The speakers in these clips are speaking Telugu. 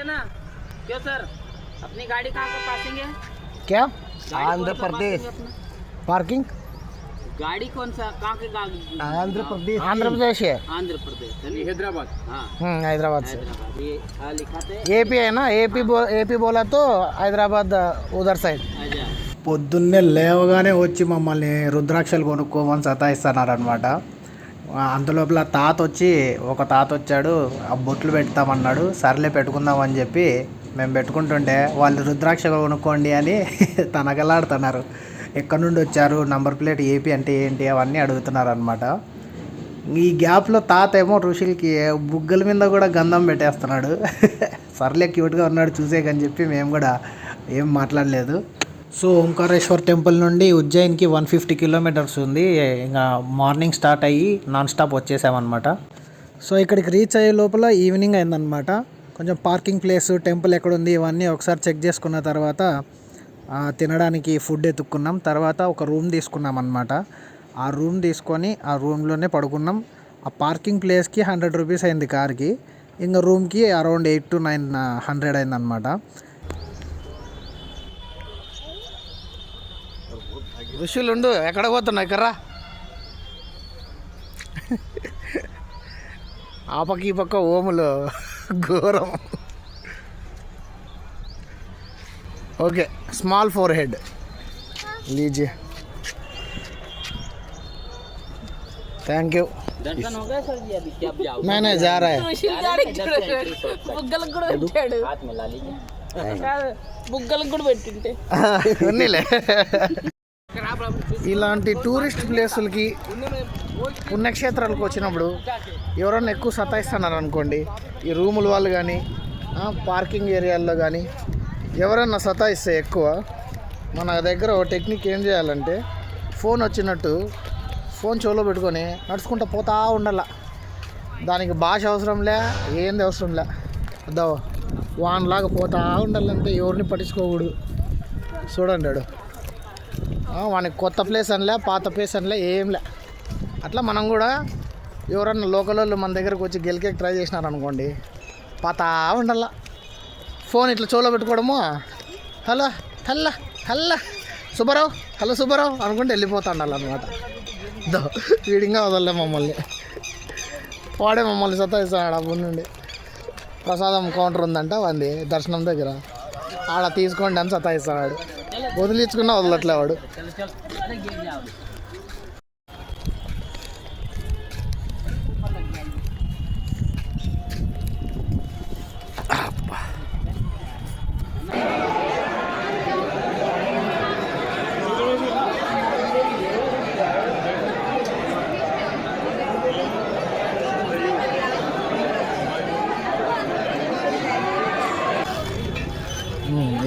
ना क्यों सर अपनी गाड़ी कहाँ पर पार्किंग है? क्या आंध्र प्रदेश पार्किंग गाड़ी कौन सा कहाँ की गाड़ी? आंध्र प्रदेश आंध्र प्रदेश है। आंध्र प्रदेश हैदराबाद। हाँ हैदराबाद से हैदराबाद ये लिखा थे ఏపీ है ना ఏపీ बोला तो हैदराबाद उधर साइड। आजा పొద్దున్నే లేవగానే వచ్చి మమ్మల్ని రుద్రాక్షలు కొనుక్కోమని సతాయిస్తున్నారనమాట. అంతలోపల ఒక తాత వచ్చాడు, ఆ బొట్లు పెడతామన్నాడు. సర్లే పెట్టుకుందామని చెప్పి మేము పెట్టుకుంటుంటే వాళ్ళు రుద్రాక్ష కొనుక్కోండి అని తనకలాడుతున్నారు. ఎక్కడి నుండి వచ్చారు, నంబర్ ప్లేట్ ఏపీ అంటే ఏంటి అవన్నీ అడుగుతున్నారు అనమాట. ఈ గ్యాప్లో తాత ఏమో ఋషులకి బుగ్గల మీద కూడా గంధం పెట్టేస్తున్నాడు. సర్లే క్యూట్గా ఉన్నాడు చూసేకని చెప్పి మేము కూడా ఏం మాట్లాడలేదు. సో ఓంకారేశ్వర్ టెంపుల్ నుండి ఉజ్జయిన్కి 150 కిలోమీటర్స్ ఉంది. ఇంకా మార్నింగ్ స్టార్ట్ అయ్యి నాన్ స్టాప్ వచ్చేసామన్నమాట. సో ఇక్కడికి రీచ్ అయ్యే లోపల ఈవినింగ్ అయిందనమాట. కొంచెం పార్కింగ్ ప్లేస్, టెంపుల్ ఎక్కడుంది ఇవన్నీ ఒకసారి చెక్ చేసుకున్న తర్వాత తినడానికి ఫుడ్ ఎత్తుక్కున్నాం. తర్వాత ఒక రూమ్ తీసుకున్నాం అనమాట. ఆ రూమ్ తీసుకొని ఆ రూమ్లోనే పడుకున్నాం. ఆ పార్కింగ్ ప్లేస్కి 100 రూపీస్ అయింది కార్కి. ఇంకా రూమ్కి అరౌండ్ 800 to 900 అయిందనమాట. ఋషులుండు ఎక్కడ పోతున్నావు ఇక్కడ్రా. ఆ పక్క ఈ పక్క ఓములు ఘోరం. ओके स्मॉल फोर हेड लीजिए, थैंक यू। दर्शन हो गया सर जी? अभी क्या आप जाओ? मैंने जा रहा है हाथ में ला लीजिए బుగ్గలకు కూడా పెట్టింటే ఉన్నీలే. ఇలాంటి టూరిస్ట్ ప్లేసులకి పుణ్యక్షేత్రాలకు వచ్చినప్పుడు ఎవరన్నా ఎక్కువ సతాయిస్తున్నారు అనుకోండి, ఈ రూముల వాళ్ళు కానీ పార్కింగ్ ఏరియాల్లో కానీ ఎవరన్నా సతాయిస్తే ఎక్కువ, మన దగ్గర ఒక టెక్నిక్ ఏం చేయాలంటే ఫోన్ వచ్చినట్టు ఫోన్ చెవులో పెట్టుకొని నడుచుకుంటూ పోతా ఉండాల. దానికి భాష అవసరంలే, ఏంది అవసరంలే. అదో వాన్లాగా పోతా ఉండాలంటే ఎవరిని పట్టించుకోకూడదు. చూడండి వానికి కొత్త ప్లేస్ అనలే, పాత ప్లేస్ అనలే, ఏంలే. అట్లా మనం కూడా ఎవరన్నా లోకల్ వాళ్ళు మన దగ్గరకు వచ్చి గెలికే ట్రై చేసినారనుకోండి, పోతా ఉండాల. ఫోన్ ఇట్లా చెవులో పెట్టుకోవడము, hello hello hello Subbarao, hello Subbarao అనుకుంటే వెళ్ళిపోతా ఉండాలన్నమాట. వీడింగా వదలలే మమ్మల్ని, వాడే మమ్మల్ని సతాయిస్తాడు. ఆ నుండి ప్రసాదం కౌంటర్ ఉందంట వాడి దర్శనం దగ్గర, ఆడ తీసుకోండి అని సతాయిస్తాడు. వదిలించుకున్నా వదలట్లే వాడు.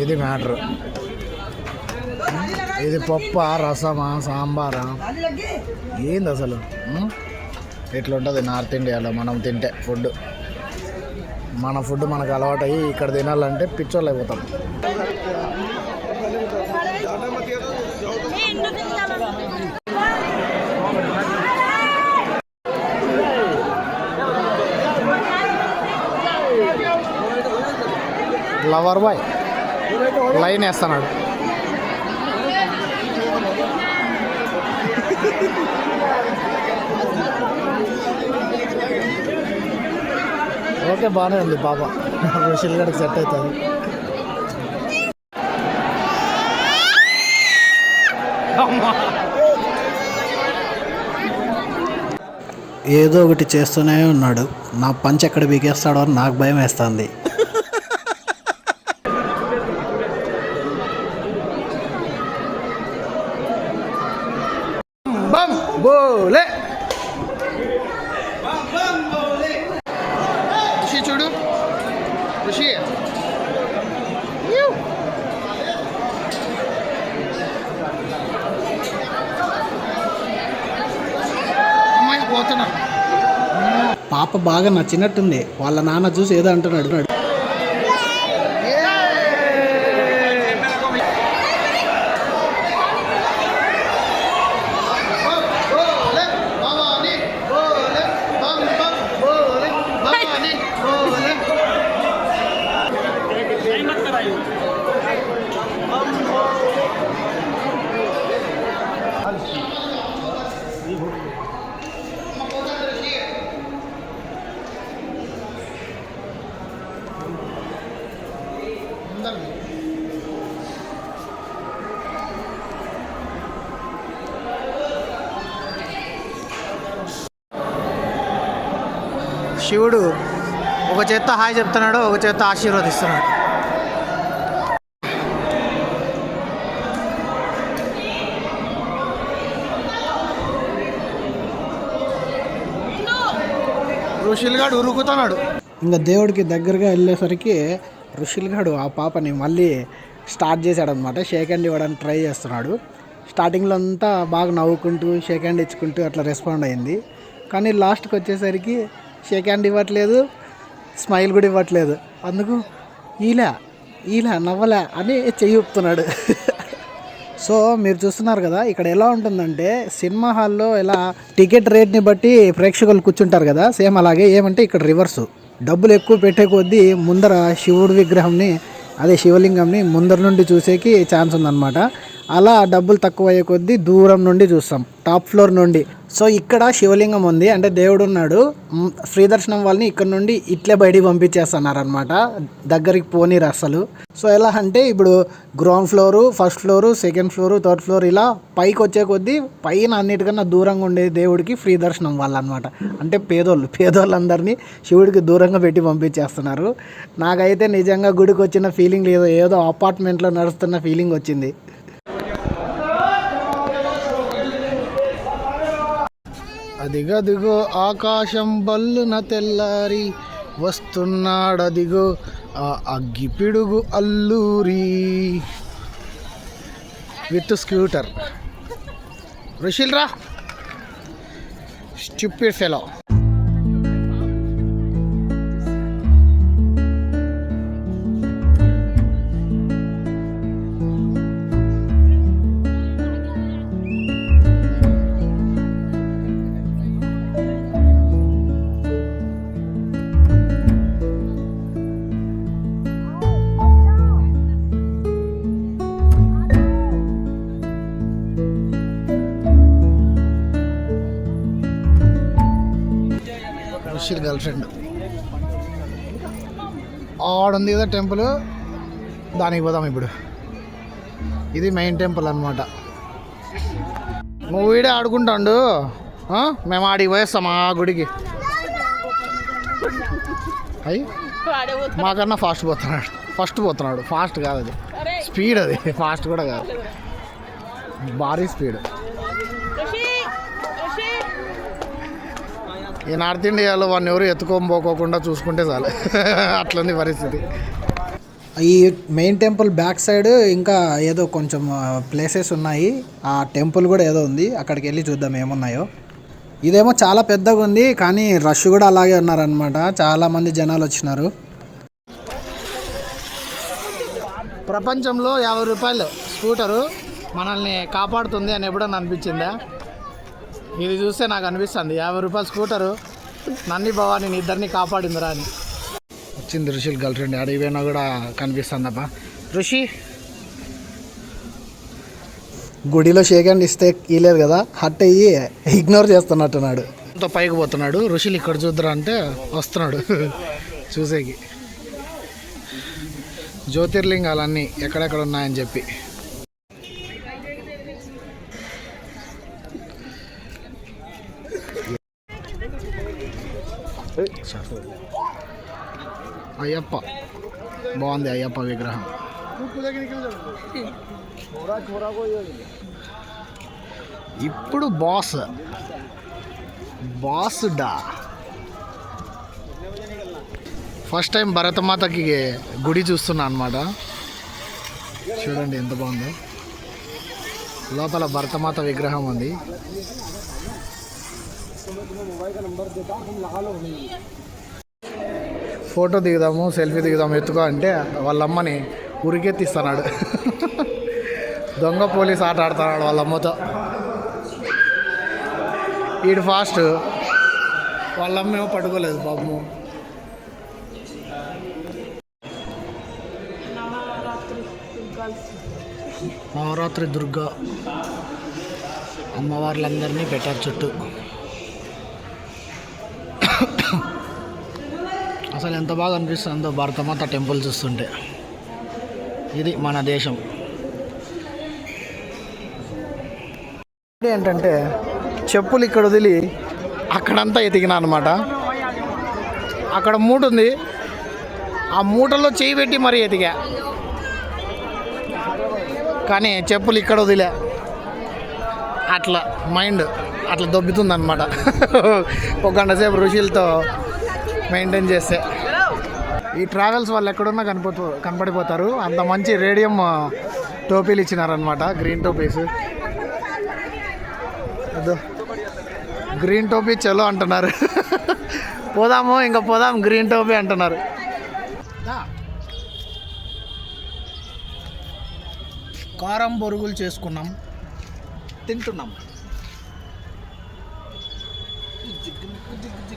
ఇది మ్యాటర్. ఇది పప్ప, రసమా, సాంబారా, ఏంది అసలు? ఇట్లా ఉంటుంది నార్త్ ఇండియాలో మనం తింటే ఫుడ్. మన ఫుడ్ మనకు అలవాటు అయ్యి ఇక్కడ తినాలంటే పిచ్చోళ్ళు అయిపోతాం. లవర్ బాయ్ లైన్ వేస్తున్నాడు. ఓకే బాగానే ఉంది పాప, ఋషుల్ గడికి సెట్ అవుతుంది. ఏదో ఒకటి చేస్తూనే ఉన్నాడు. నా పంచ్ ఎక్కడ బీకేస్తాడో అని నాకు భయం వేస్తుంది. బోలే ఋషి చూడు, ఋషి అమ్మాయి పోతున్నా. పాప బాగా నచ్చినట్టుంది. వాళ్ళ నాన్న చూసి ఏదో అంటున్నాడు. శివుడు ఒక చేత్తో హాయ్ చెప్తున్నాడు, ఒక చేత్తో ఆశీర్వదిస్తున్నాడు. ఋషిల్గాడు ఉరుకుతున్నాడు. ఇంకా దేవుడికి దగ్గరగా వెళ్ళేసరికి ఋషిల్గాడు ఆ పాపని మళ్ళీ స్టార్ట్ చేశాడనమాట. షేక్ హ్యాండ్ ఇవ్వడానికి ట్రై చేస్తున్నాడు. స్టార్టింగ్లో అంతా బాగా నవ్వుకుంటూ షేక్ హ్యాండ్ ఇచ్చుకుంటూ అట్లా రెస్పాండ్ అయింది. కానీ లాస్ట్కి వచ్చేసరికి షేక్ హ్యాండ్ ఇవ్వట్లేదు, స్మైల్ కూడా ఇవ్వట్లేదు. అందుకు ఈలా నవ్వలే అని చెయ్యి ఊపుతున్నాడు. సో మీరు చూస్తున్నారు కదా, ఇక్కడ ఎలా ఉంటుందంటే సినిమా హాల్లో ఎలా టికెట్ రేట్ని బట్టి ప్రేక్షకులు కూర్చుంటారు కదా, సేమ్ అలాగే ఏమంటే ఇక్కడ రివర్సు. డబ్బులు ఎక్కువ పెట్టే కొద్దీ ముందర శివుడి విగ్రహంని, అదే శివలింగంని ముందర నుండి చూసేకి ఛాన్స్ ఉందన్నమాట. అలా డబ్బులు తక్కువ అయ్యే కొద్దీ దూరం నుండి చూస్తాం, టాప్ ఫ్లోర్ నుండి. సో ఇక్కడ శివలింగం ఉంది అంటే దేవుడు ఉన్నాడు. ఫ్రీ దర్శనం వాళ్ళని ఇక్కడ నుండి ఇట్లే బయటికి పంపించేస్తున్నారనమాట, దగ్గరికి పోనీరు అసలు. సో ఎలా అంటే ఇప్పుడు ground floor, first floor, second floor, third floor ఇలా పైకి వచ్చే కొద్దీ పైన అన్నిటికన్నా దూరంగా ఉండే దేవుడికి ఫ్రీ దర్శనం వాళ్ళనమాట. అంటే పేదోళ్ళందరినీ శివుడికి దూరంగా పెట్టి పంపించేస్తున్నారు. నాకైతే నిజంగా గుడికి వచ్చిన ఫీలింగ్ లేదు, ఏదో అపార్ట్మెంట్లో నడుస్తున్న ఫీలింగ్ వచ్చింది. అదిగదిగో ఆకాశం బల్లున తెల్లారి వస్తున్నాడదిగో ఆ అగ్గి పిడుగు అల్లూరి విత్ స్కూటర్. ఋషిల్రా స్టూపిడ్ ఫెలో. గర్ల్ ఫ్రెండ్ ఆడుంది కదా టెంపుల్, దానికి పోదాం ఇప్పుడు. ఇది మెయిన్ టెంపుల్ అనమాట. నువ్వు వీడే ఆడుకుంటాడు, మేము ఆడికి పోయేస్తాం ఆ గుడికి. అయ్యి మాకన్నా ఫాస్ట్ పోతున్నాడు. ఫాస్ట్ కాదు అది, స్పీడ్ అది, ఫాస్ట్ కూడా కాదు, భారీ స్పీడ్. ఈ నార్త్ ఇండియాలో వాడిని ఎవరు ఎత్తుకోకపోకుండా చూసుకుంటే చాలు, అట్లుంది పరిస్థితి. ఈ మెయిన్ టెంపుల్ బ్యాక్ సైడ్ ఇంకా ఏదో కొంచెం ప్లేసెస్ ఉన్నాయి, ఆ టెంపుల్ కూడా ఏదో ఉంది, అక్కడికి వెళ్ళి చూద్దాం ఏమున్నాయో. ఇదేమో చాలా పెద్దగా ఉంది కానీ రష్ కూడా అలాగే ఉన్నారనమాట, చాలామంది జనాలు వచ్చినారు. ప్రపంచంలో 50 రూపాయలు స్కూటరు మనల్ని కాపాడుతుంది అని ఎప్పుడన్నా అనిపించిందా? ఇది చూస్తే నాకు అనిపిస్తుంది 50 రూపాయల స్కూటరు నన్ని భవాని ఇద్దరిని కాపాడిందిరా అని. వచ్చింది ఋషి గర్ల్ ఫ్రెండ్, అడిగిపోయినా కూడా కనిపిస్తుందప్ప. ఋషి గుడిలో షేక్ హ్యాండ్ ఇస్తే కీలేదు కదా, హట్ అయ్యి ఇగ్నోర్ చేస్తున్నట్టున్నాడు. పైకి పోతున్నాడు. ఋషిలు ఇక్కడ చూద్దరా అంటే వస్తున్నాడు చూసేకి. జ్యోతిర్లింగాలన్నీ ఎక్కడెక్కడ ఉన్నాయని చెప్పి. అయ్యప్ప బాగుంది, అయ్యప్ప విగ్రహం. ఇప్పుడు బాస్ డా ఫస్ట్ టైం భరతమాతకి గుడి చూస్తున్నా అనమాట. చూడండి ఎంత బాగుందో, లోపల భరతమాత విగ్రహం ఉంది. ఫోటో దిగుదాము, సెల్ఫీ దిగుదాము, ఎత్తుకో అంటే వాళ్ళమ్మని ఉరికెత్తిస్తున్నాడు. దొంగ పోలీస్ ఆట ఆడుతున్నాడు వాళ్ళ అమ్మతో. ఈడు ఫాస్ట్, వాళ్ళమ్మ ఏమో పట్టుకోలేదు పాపము. నవరాత్రి దుర్గా అమ్మవార్లందరినీ పెట్టారు చుట్టూ. అసలు ఎంత బాగా అనిపిస్తుందో భారతమాత టెంపుల్ చూస్తుంటే. ఇది మన దేశం. ఏంటంటే చెప్పులు ఇక్కడ వదిలి అక్కడంతా ఎతికినా అనమాట. అక్కడ మూట ఉంది, ఆ మూటలో చేయి పెట్టి మరీ ఎతికా, కానీ చెప్పులు ఇక్కడ వదిలే. అట్లా మైండ్ అట్లా దొబ్బుతుంది అనమాట. ఒక గంట సేపు ఋషులతో మెయింటైన్ చేస్తే. ఈ ట్రావెల్స్ వాళ్ళు ఎక్కడున్నా కనపడిపోతారు. అంత మంచి రేడియం టోపీలు ఇచ్చినారనమాట, గ్రీన్ టోపీస్. అదో గ్రీన్ టోపీ చలో అంటున్నారు. పోదాము, ఇంకా పోదాం, గ్రీన్ టోపీ అంటున్నారు. కారం బొరుగులు చేసుకున్నాం, తింటున్నాం.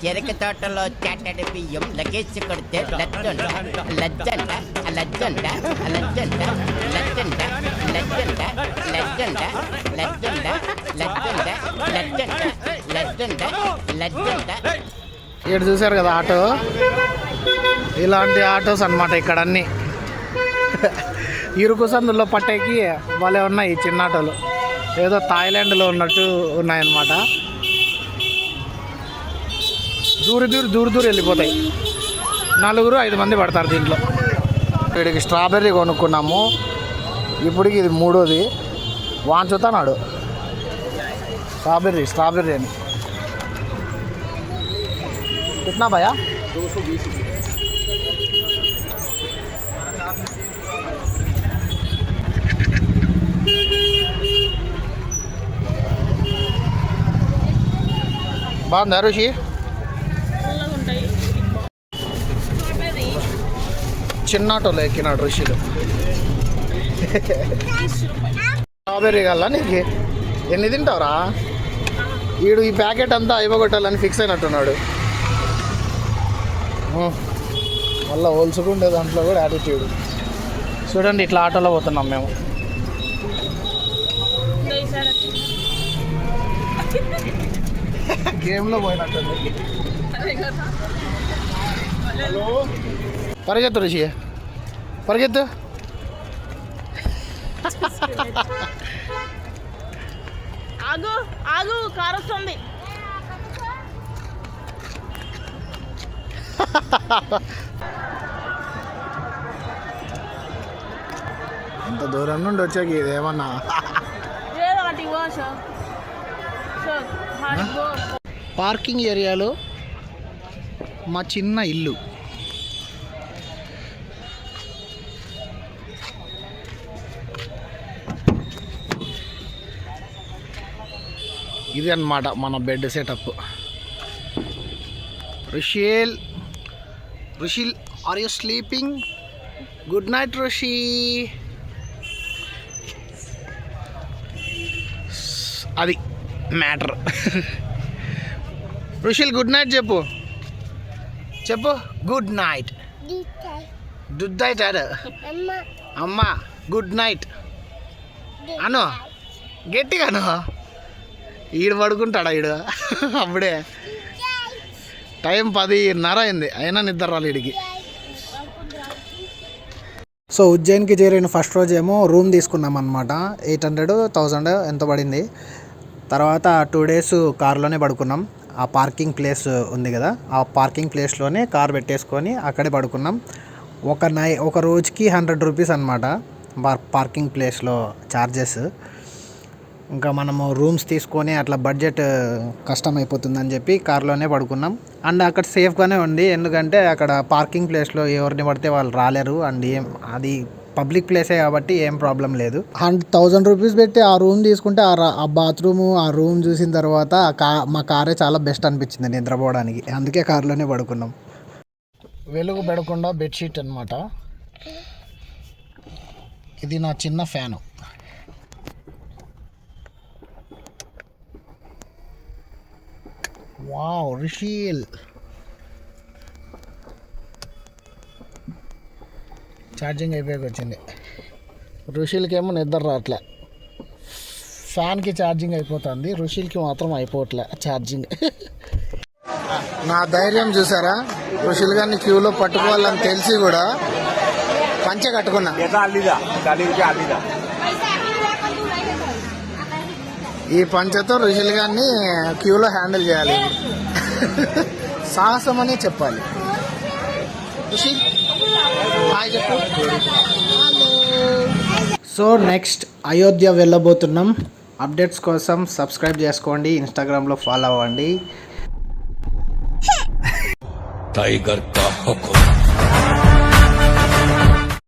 చెరక తోటలో చాటడి బియ్యం లగేసి కొడితే లజ్జంట లజ్జంట లజ్జంట లజ్జంట లజ్జంట లజ్జంట లజ్జంట లజ్జంట లజ్జంట లజ్జంట లజ్జంట లజ్జంట. ఇక్కడ చూసారు కదా ఆటో, ఇలాంటి ఆటోస్ అన్నమాట ఇక్కడ అన్నీ. ఇరుకు సందుల్లో పట్టేకి భలే ఉన్నాయి ఈ చిన్న ఆటోలు. ఏదో థాయిలాండ్లో ఉన్నట్టు ఉన్నాయన్నమాట. దూరు వెళ్ళిపోతాయి. 4-5 మంది పడతారు దీంట్లో. వీడికి స్ట్రాబెర్రీ కొనుక్కున్నాము, ఇప్పటికి ఇది 3వది. వాంచుతున్నాడు స్ట్రాబెర్రీ అని. कितना भैया? 220 रुपये. బాగుందా రుషి? చిన్న ఆటోలో ఎక్కినాడు ఋషిలు. స్ట్రాబెర్రీ కల్లా నీకు ఎన్ని తింటావురా? వీడు ఈ ప్యాకెట్ అంతా ఇవ్వగొట్టాలని ఫిక్స్ అయినట్టున్నాడు. మళ్ళీ హోల్సుకుండే దాంట్లో కూడా యాటిట్యూడ్. చూడండి, ఇట్లా ఆటోలో పోతున్నాం మేము. గేమ్లో పోయినట్టుంది. పరిగెత్తు రుషి, పరిగెత్తు. ఆగు ఆగు, కారు వస్తుంది. అంత దూరం నుండి వచ్చాక ఇదేమన్నా పార్కింగ్ ఏరియాలో మా చిన్న ఇల్లు. ఇది అన్నమాట మన bed setup. Rushil, are you sleeping? Good night Rushi. అది మ్యాటర్. రుషిల్ గుడ్ నైట్ చెప్పు. Good night. గుడ్ నైట్ అమ్మా, గుడ్ నైట్ అను, గట్టిగా అను. ఈడు పడుకుంటాడా ఈడు? అప్పుడే టైం 10:30 అయింది, అయినా నిద్ర రాలి ఈడికి. సో ఉజ్జయిన్కి చేరిన ఫస్ట్ రోజు ఏమో రూమ్ తీసుకున్నాం అనమాట. 800-1000 ఎంత పడింది. తర్వాత 2 days కార్లోనే పడుకున్నాం. ఆ పార్కింగ్ ప్లేస్ ఉంది కదా, ఆ పార్కింగ్ ప్లేస్లోనే కార్ పెట్టేసుకొని అక్కడే పడుకున్నాం. ఒక రోజుకి 100 రూపీస్ అనమాట పార్కింగ్ ప్లేస్లో ఛార్జెస్. ఇంకా మనము రూమ్స్ తీసుకొని అట్లా బడ్జెట్ కష్టం అయిపోతుందని చెప్పి కార్లోనే పడుకున్నాం. అండ్ అక్కడ సేఫ్గానే ఉంది, ఎందుకంటే అక్కడ పార్కింగ్ ప్లేస్లో ఎవరిని పడితే వాళ్ళు రాలేరు. అండ్ అది పబ్లిక్ ప్లేసే కాబట్టి ఏం ప్రాబ్లం లేదు. అండ్ 1000 రూపీస్ పెట్టి ఆ రూమ్ తీసుకుంటే ఆ బాత్రూము, ఆ రూమ్ చూసిన తర్వాత మా కారే చాలా బెస్ట్ అనిపించింది నిద్రపోవడానికి. అందుకే కార్లోనే పడుకున్నాం. వెలుగు పెడకుండా బెడ్షీట్ అనమాట. ఇది నా చిన్న ఫ్యాను. వావ్ రిషిల్, ఛార్జింగ్ అయిపోయాక వచ్చింది. ఋషులకేమో నిద్ర రావట్లే, ఫ్యాన్కి ఛార్జింగ్ అయిపోతుంది, ఋషులకి మాత్రం అయిపోవట్లే ఛార్జింగ్. నా ధైర్యం చూసారా, ఋషులు గారిని క్యూలో పట్టుకోవాలని తెలిసి కూడా పంచె కట్టుకున్నా. ఈ పంచెతో ఋషులు గారిని క్యూలో హ్యాండిల్ చేయాలి. సాహసం అని చెప్పాలి. ఋషి హాయ్ చెప్పు. సో నెక్స్ట్ అయోధ్య వెళ్ళబోతున్నాం. అప్డేట్స్ కోసం సబ్స్క్రైబ్ చేసుకోండి, ఇన్స్టాగ్రామ్లో ఫాలో అవ్వండి. टाइगर का हुक्म